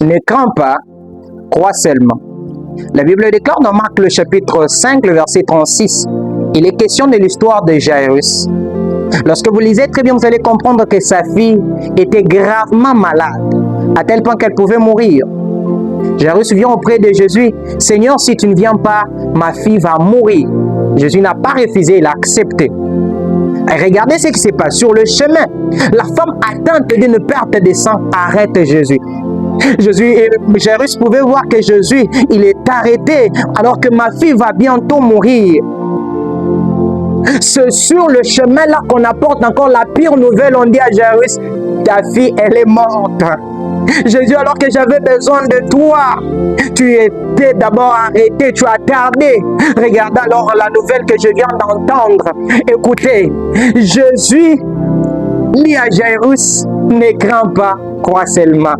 Ne crains pas, crois seulement. La Bible déclare dans Marc le chapitre 5, le verset 36, il est question de l'histoire de Jairus. Lorsque vous lisez très bien, vous allez comprendre que sa fille était gravement malade, à tel point qu'elle pouvait mourir. Jairus vient auprès de Jésus. « Seigneur, si tu ne viens pas, ma fille va mourir. » Jésus n'a pas refusé, il a accepté. Et regardez ce qui se passe sur le chemin. La femme atteinte d'une perte de sang arrête Jésus. Jairus pouvait voir que Jésus, il est arrêté alors que ma fille va bientôt mourir. C'est sur le chemin là qu'on apporte encore la pire nouvelle. On dit à Jairus, ta fille, elle est morte. Jésus, alors que j'avais besoin de toi, tu étais d'abord arrêté, tu as tardé. Regarde alors la nouvelle que je viens d'entendre. Écoutez, Jésus dit à Jairus, ne crains pas, crois seulement.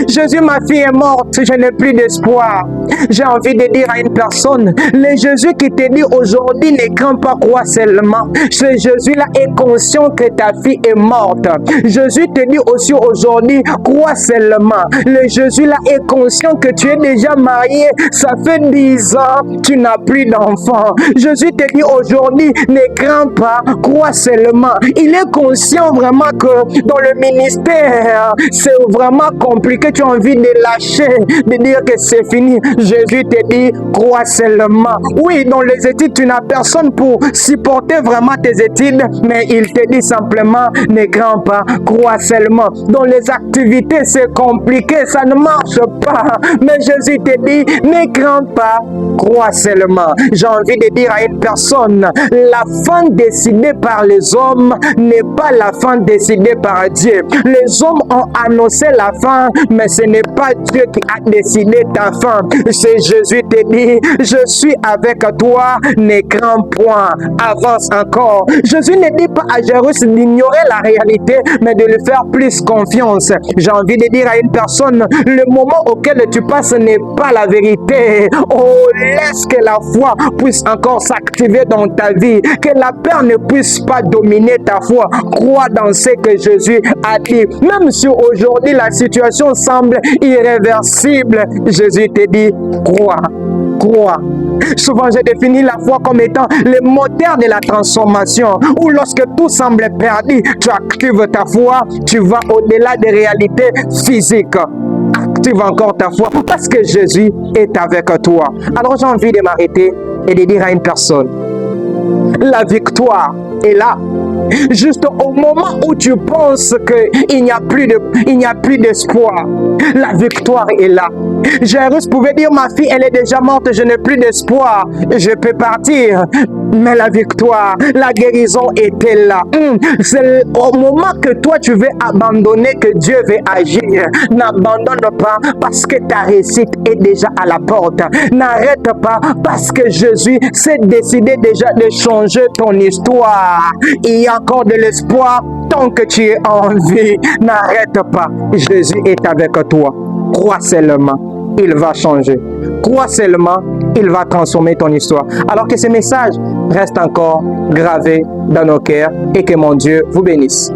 Jésus, ma fille est morte, je n'ai plus d'espoir. J'ai envie de dire à une personne, le Jésus qui te dit aujourd'hui, ne crains pas, crois seulement. Ce Jésus-là est conscient que ta fille est morte. Jésus te dit aussi aujourd'hui, crois seulement. Le Jésus-là est conscient que tu es déjà marié, ça fait 10 ans, tu n'as plus d'enfant. Jésus te dit aujourd'hui, ne crains pas, crois seulement. Il est conscient vraiment que dans le ministère, c'est vraiment compliqué. Tu as envie de lâcher, de dire que c'est fini. Jésus te dit, crois seulement. Oui, dans les études, tu n'as personne pour supporter vraiment tes études, mais il te dit simplement, ne crains pas, crois seulement. Dans les activités, c'est compliqué, ça ne marche pas. Mais Jésus te dit, ne crains pas, crois seulement. J'ai envie de dire à une personne, la fin décidée par les hommes n'est pas la fin décidée par Dieu. Les hommes ont annoncé la fin, mais ce n'est pas Dieu qui a décidé ta fin. C'est Jésus te dit, je suis avec toi, ne crains point, avance encore. Jésus ne dit pas à Jairus d'ignorer la réalité, mais de lui faire plus confiance. J'ai envie de dire à une personne, le moment auquel tu passes n'est pas la vérité. Oh, laisse que la foi puisse encore s'activer dans ta vie, que la peur ne puisse pas dominer ta foi. Crois dans ce que Jésus a dit. Même si aujourd'hui la situation semble irréversible, Jésus te dit, crois, crois. Souvent, j'ai défini la foi comme étant le moteur de la transformation, où lorsque tout semble perdu, tu actives ta foi, tu vas au-delà des réalités physiques. Active encore ta foi parce que Jésus est avec toi. Alors, j'ai envie de m'arrêter et de dire à une personne, la victoire est là. Juste au moment où tu penses qu'il n'y a plus d'espoir, la victoire est là. Jairus pouvait dire, ma fille, elle est déjà morte, je n'ai plus d'espoir, je peux partir. Mais la victoire, la guérison était là. C'est au moment que toi tu veux abandonner que Dieu veut agir. N'abandonne pas parce que ta réussite est déjà à la porte. N'arrête pas parce que Jésus s'est décidé déjà de changer ton histoire. Il y a encore de l'espoir tant que tu es en vie. N'arrête pas. Jésus est avec toi. Crois seulement, il va changer. Crois seulement, il va transformer ton histoire. Alors que ce message reste encore gravé dans nos cœurs et que mon Dieu vous bénisse.